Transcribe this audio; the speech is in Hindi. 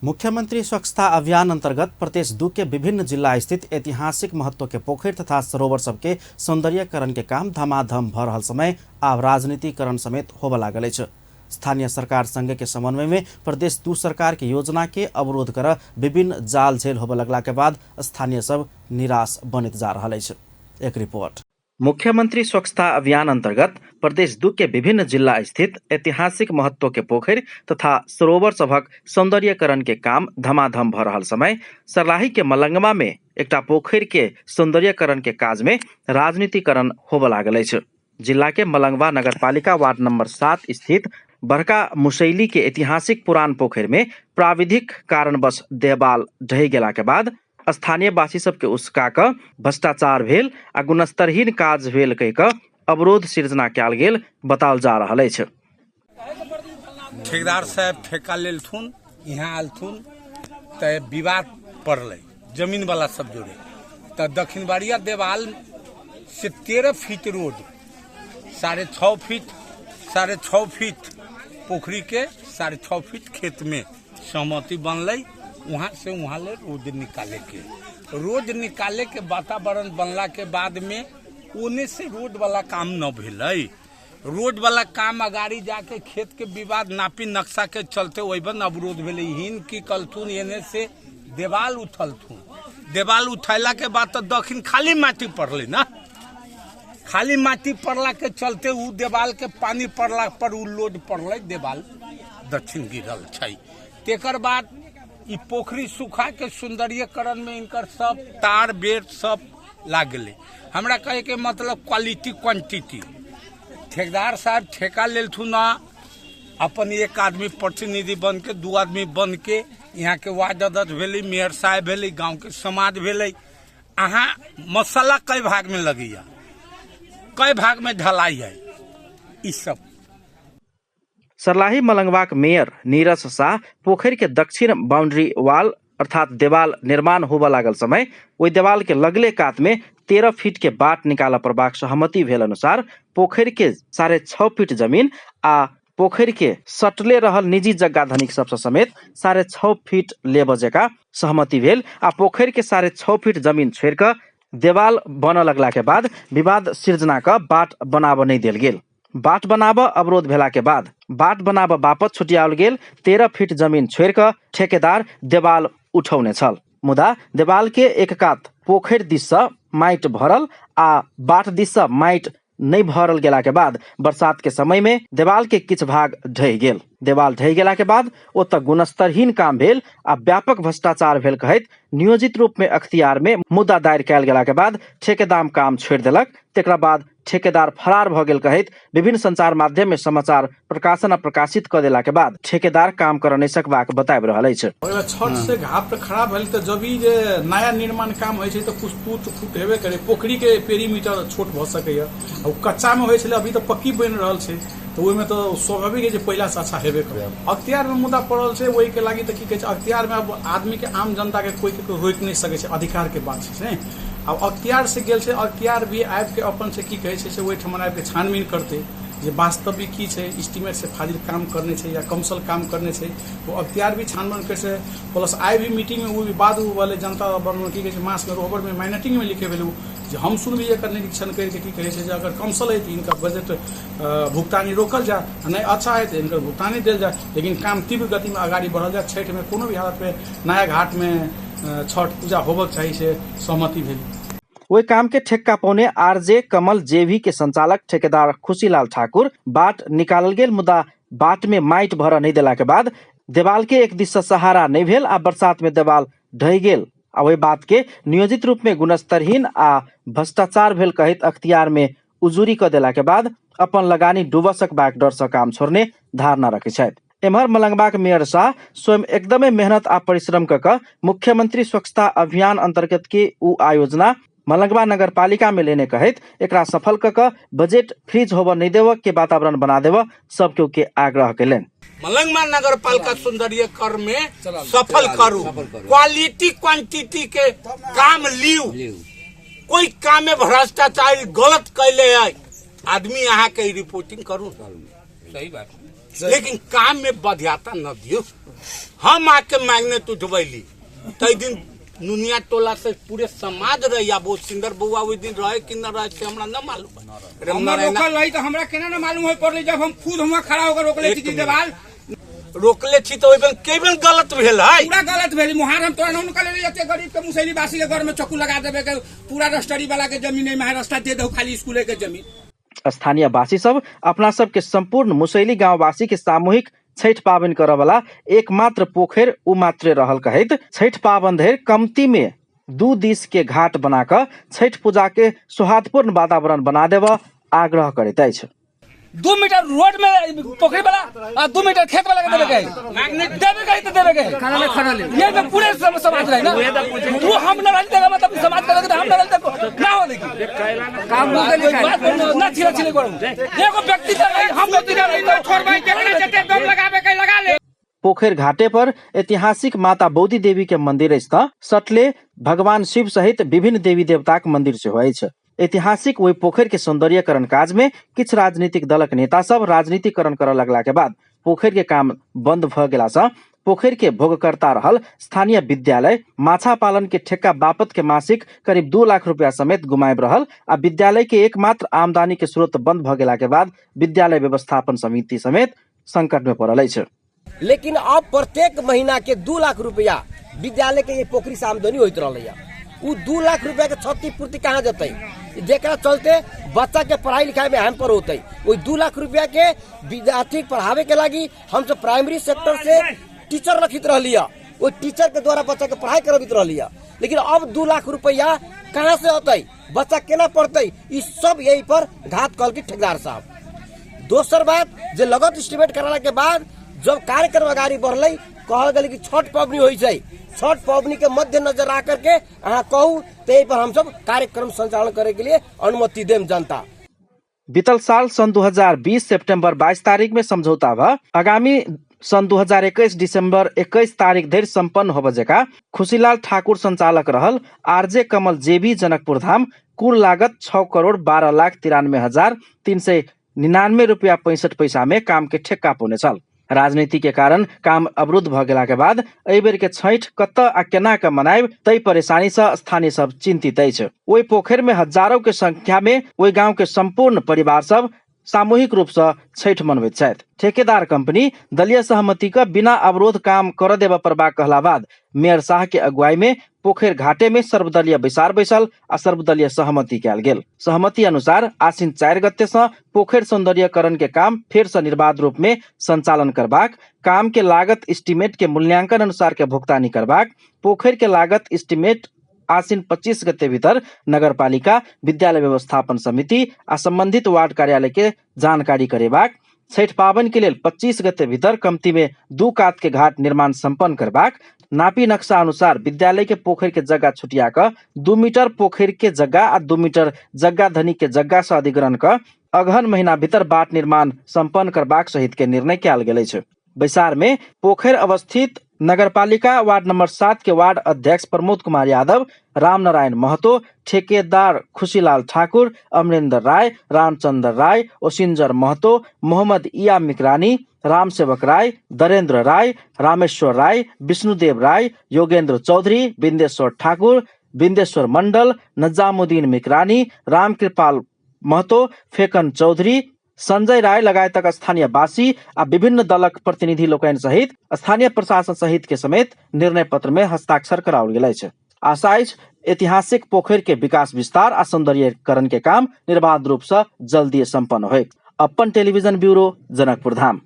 मुख्यमंत्री स्वच्छता अभियान अंतर्गत प्रदेश 2 के विभिन्न जिला स्थित ऐतिहासिक महत्व के पोखर तथा सरोवर सबके सौंदर्यकरण के काम धमाधम भ रहल समय आब राजनीतिकरण समेत होबे लागल अछि। स्थानीय सरकार संघ के समन्वय में प्रदेश 2 सरकार के योजना के अवरोध कर विभिन्न जाल झेल होबे लगला के बाद स्थानीय सब निराश बनित जा रहल अछि। एक रिपोर्ट। मुख्यमंत्री स्वच्छता अभियान अंतर्गत प्रदेश 2 के विभिन्न जिला स्थित ऐतिहासिक महत्व के पोखर तथा सरोवर सभक सौंदर्यकरण के काम धमाधम भ रहल समय सर्लाही के मलंगवा में एकटा पोखर के सौंदर्यकरण के काज में राजनीतिकरण होबे लागल अछि। जिला के मलंगवा नगरपालिका वार्ड नंबर 7 स्थित बड़का मुसैली के ऐतिहासिक पुरान पोखर में प्राविधिक कारणवश देवाल ढहि गेला के बाद स्थानीय वासी सबके उसका क भ्रष्टाचार भेल आ गुणस्तरहीन काज भेल कहि क अवरोध सृजना कयल गेल बताओल जा रहल अछि। ठेकेदार साहब ठेका लेलथुन, यहाँ आलथुन त विवाद पड़लै जमीन वाला सब जोड़े त दक्षिण बाड़िया देवाल से 13 फीट रोड 6.5 फीट पोखरी के 6.5 फीट खेत में सहमति बनलै। वहाँ से वहाँ ले रोड निकाले के वातावरण बनला के बाद में ओने से रोड वाला काम न भेलै। रोड वाला काम अगाड़ी जाके खेत के विवाद नापी नक्शा के चलते वही अवरोध भेलै। हिन की कलथुन एने से देवाल उठलथुन, देवाल उठैला के बाद तो दक्षिण खाली माटी पड़लै ना, खाली माटी पड़ला के चलते उ देवाल के पानी पड़ला पर उ लोड पड़लै, देवाल दक्षिण गिरल छै। तेकर बाद ई पोखरी सुखा के सौंदर्यकरण में इनकर सब तार बेर सब लाग गेलै। हमरा कहे के मतलब क्वालिटी क्वांटिटी। ठेकेदार साहब ठेका लेलथुन अपन एक आदमी प्रतिनिधि बन के 2 आदमी बन के यहाँ के वार्ड अध्यक्ष भेलै, मेयर साहब भेलै, गांव के समाज भेलै। अहाँ मसाला कई भाग में लगैया, कई भाग में ढलाई है ई सब। सर्लाही मलंगवाक मेयर नीरज शाह पोखर के दक्षिण बाउंड्री वाल अर्थात देवाल निर्माण होबे लागल समय ओहि देवाल के लगले कात में 13 फीट के बाट निकाला परबाक सहमति भेल अनुसार पोखर के 6.5 फीट जमीन आ पोखर के सटले रहल निजी जगह धनिक सबसे समेत 6.5 फीट लेब जका सहमति भेल आ पोखर के 6.5 फीट जमीन छोड़ कर देवाल बन लगला के बाद विवाद सृजना का बाट बनाब नहीं देल गेल। बाट बनाब अवरोध भेला के बाद बाट बनाब बापत छुटियाओल गेल। 13 फीट जमीन छोड़ कर ठेकेदार देवाल उठौने छल, मुदा देवाल के एक कात पोखर दिस माइट भरल आ बाट दिस माइट नहीं भरल गेला के बाद बरसात के समय में देवाल के किछ भाग ढहि गेल। देवाल ढहि गेला के बाद ओतऽ गुणस्तरहीन काम भेल आ व्यापक भ्रष्टाचार भेल कहैत नियोजित रूप में अख्तियार में मुद्दा दायर कयल गेला के बाद ठेकेदार काम छोड़ देलक। तेकरा बाद ठेकेदार फरार भ गेल कहैत विभिन्न संचार माध्यम में समाचार प्रकाशन आ प्रकाशित क देला के बाद ठेकेदार काम कर नहीं सकबाक बताबि रहल अछि। छत से घाट खराब भेल त जब ई जे नया निर्माण काम होय छै त कुछ टूट फूट हेबे करे। पोखरी के पेरीमीटर छोट भ सकैया, आ कच्चा में होय छले, अभी तो पक्की बनि रहल छै तो ओहि में तो स्वाभाविक है जे पहिला से अच्छा हेबे करे। अख्तियार में मुद्दा पड़ल छै, वही के लागी त की कहै छै अख्तियार में अब आदमी के आम जनता के कोई के रोक नहीं सकै छै, अधिकार के बात छै। अब अख्तियार से गेल छै, अख्तियार भी आबि के अपन से की कहै छै से ओहि ठमन आबि के छानबीन करते जे वास्तविक की छै, एस्टीमेट से फाजिल काम करने छै या कमसल काम करने छै, वो अख्तियार भी छानबीन कर से प्लस आए भी मीटिंग में वो भी बाद वाले जनता की कहै छै मास में रोबर में माइनेटिंग में लिखे भेल जे हम सुन भी एकर निरीक्षण करके की कहै छै जे अगर कमसल है तो इनका बजट भुगतानी रोकल जाए, नहीं अच्छा है तो इनका भुगतानी दिल जाए, लेकिन काम तीव्र गति में आगाड़ी बढ़ल जाए। छठ में कोनो भी हालत में नया घाट में छठ पूजा होबक चाहिए से सहमति भेल। वही काम के ठेक्का पौने आरजे कमल जेवी के संचालक ठेकेदार खुशीलाल ठाकुर बाट निकालल गेल, मुदा बाट में माइट भर नहीं देला के बाद देवाल के एक दिशा सहारा नहीं भेल आ बरसात में देवाल ढहि गेल। आ वही बात के नियोजित रूप में गुणस्तरहीन आ भ्रष्टाचार भेल कहैत अख्तियार में उजूरी क देला के बाद अपन लगानी डूब सकबाक डर से काम छोड़ने धारणा रखे छथि। एम्हर मलंगवाक मेयर शाह स्वयं एकदमै मेहनत आ परिश्रम क मुख्यमंत्री स्वच्छता अभियान अंतर्गत के उ आयोजना मलंगवा नगर पालिका में लेने कहैत एकरा सफल क बजट फ्रीज होब नहीं देव के वातावरण बना देव सब केहू के आग्रह कैलन। मलंगवा नगर पालिका सौंदर्यकरण में सफल करू, क्वालिटी क्वांटिटी के काम लियो। कोई काम में भ्रष्टाचार गलत कैले है आदमी यहाँ के रिपोर्टिंग करू, सही बात। लेकिन काम में बधियाता न दियो। हम आके मांगने तू ढुबैली तई दिन नुनिया टोला से पूरे समाज रही वो सिंदर बउआ ओइ दिन रहे कि न रहे से हमरा न मालूम। हमरा रोकल रही तो हमरा केना न मालूम होय पड़ले जब हम खुद हुआ खड़ा होकर रोकले छी देवाल रोकले छी तो ओइबन केबन गलत भेल है। पूरा गलत भेल। मुहार हम तोरा न निकले जते गरीब के मुसैली वासी के घर में चक्कू लगा देबे के पूरा रस्टरी वाला के जमीन में रास्ता दे दो खाली स्कूल के जमीन। स्थानीय वासी सब अपना सब के संपूर्ण मुसैली गाउँवासी के सामूहिक छठ पाबन करे वाला एकमात्र पोखर उ मात्रे रहल कहैत छठ पाबन धरि कमती में 2 दिस के घाट बनाकर छठ पूजा के सौहार्दपूर्ण वातावरण बना देव आग्रह करैत अछि। 2 मीटर रोड में पोखरी वाला 2 मीटर खेत वाला के देबे के तो देबे के खड़ले ये में पूरे समाज रहे ना तू हम न रहते मतलब समाज का हम न रहते ना हो देखी काम ना छिले छिले करू एगो व्यक्ति हम व्यक्ति नहीं तो छोड़बै केकरा जते दम लगाबे के लगा ले। पोखर घाटे पर ऐतिहासिक माता बोधी देवी के मंदिर अछि सटले भगवान शिव सहित विभिन्न देवी देवताक मंदिर सेहो अछि। ऐतिहासिक ओहि पोखर के सौंदर्यकरण काज में किछु राजनीतिक दलक नेता सब राजनीतिकरण करऽ लगला के बाद पोखर के काम बंद भ गेला सँ पोखर के भोगकर्ता रहल स्थानीय विद्यालय माछा पालन के ठेक्का बापत के मासिक करीब 2 लाख रुपया समेत गुमाइब रहल आ विद्यालय के एकमात्र आमदनी के स्रोत बंद भ गेला के बाद विद्यालय व्यवस्थापन समिति समेत संकट में पड़ल अछि। लेकिन अब प्रत्येक महीना के 2 लाख रुपया विद्यालय के ये पोखरी से आमदनी होइत रहले उ 2 लाख रुपया के क्षतिपूर्ति कहाँ जतई जेकरा चलते बच्चा के पढ़ाई लिखाई में हैम्पर होते। वही 2 लाख रुपया के विद्यार्थी पढ़ावे के लगी हम सब प्राइमरी सेक्टर से टीचर रखित रहली वो टीचर के द्वारा बच्चा के पढ़ाई करबित रहली लेकिन अब 2 लाख रुपया कहाँ से होते बच्चा केना पढ़ते ई सब यही पर घात कल की ठेकेदार साहब। दोसर बात जे लगत एस्टिमेट कराला के बाद जब कार्यक्रम आगाड़ी बढ़ल कहल गल कि छठ पबनी हो जाए छठ पबनी के मद्देनजर रख करके अहाँ कहू ते पर हम सब कार्यक्रम संचालन करे के लिए अनुमति देम जनता। बीतल साल सन 2020 सितंबर 22 तारीख में समझौता भ आगामी सन 2021 दिसंबर 21 तारीख धरि संपन्न होब जका खुशीलाल ठाकुर संचालक रहल आरजे कमल जेबी जनकपुर धाम कुल लागत 6,92,9399 रुपया 65 पैसा में काम के ठेक्का पौने छल। राजनीति के कारण काम अवरुद्ध भ गेला के बाद एहि बेर के छठ कत आ केना के मनाइब तई परेशानी से स्थानीय सब चिंतित अछि। ओहि पोखर में हजारों के संख्या में ओहि गांव के संपूर्ण परिवार सब सामूहिक रूप से छठ मनबैत छथि। ठेकेदार कंपनी दलीय सहमति का बिना अवरोध काम कर देबा परबा कहला बाद मेयर शाह के अगुवाई में पोखर घाटे में सर्वदलीय बैसार बैसल आ सर्वदलीय सहमति कयल गेल। सहमति अनुसार आसिन 4 गते से पोखर सौंदर्यकरण के काम फेर से निर्बाध रूप में संचालन करबाक, काम के लागत एस्टीमेट के मूल्यांकन अनुसार के भुगतानी करबाक, पोखर के लागत एस्टीमेट आसिन 25 गते भीतर नगरपालिका विद्यालय व्यवस्थापन समिति आ संबंधित वार्ड कार्यालय के जानकारी करेबाक, छठ पावन के लिए 25 गते भीतर कमती में 2 कात के घाट निर्माण संपन्न करबाक, नापी नक्शा अनुसार विद्यालय के पोखर के जगह छुटिया कर 2 मीटर पोखर के जगह आ 2 मीटर जगह धनी के जगह से अधिग्रहण कर अगहन महीना भीतर बाट निर्माण संपन्न करबाक सहित के निर्णय कयल गेल अछि। बैसार में पोखर अवस्थित नगरपालिका वार्ड नंबर 7 के वार्ड अध्यक्ष प्रमोद कुमार यादव, राम नारायण महतो, ठेकेदार खुशीलाल ठाकुर, अमरेंद्र राय, रामचंद्र राय, ओसिंजर महतो, मोहम्मद इया मिकरानी, राम सेवक राय, दरेंद्र राय, रामेश्वर राय, विष्णुदेव राय, योगेंद्र चौधरी, बिंदेश्वर ठाकुर, बिंदेश्वर मंडल, नजामुद्दीन मिकरानी, रामकृपाल महतो, फेकन चौधरी, संजय राय लगायतक स्थानीय वासी आ विभिन्न दलक प्रतिनिधि लोकनि सहित स्थानीय प्रशासन सहित के समेत निर्णय पत्र में हस्ताक्षर कराओल गेल अछि। आशा अछि ऐतिहासिक पोखर के विकास विस्तार आ सौंदर्यीकरण के काम निर्बाध रूप से जल्दी संपन्न होय। अपन टेलीविजन ब्यूरो जनकपुर धाम।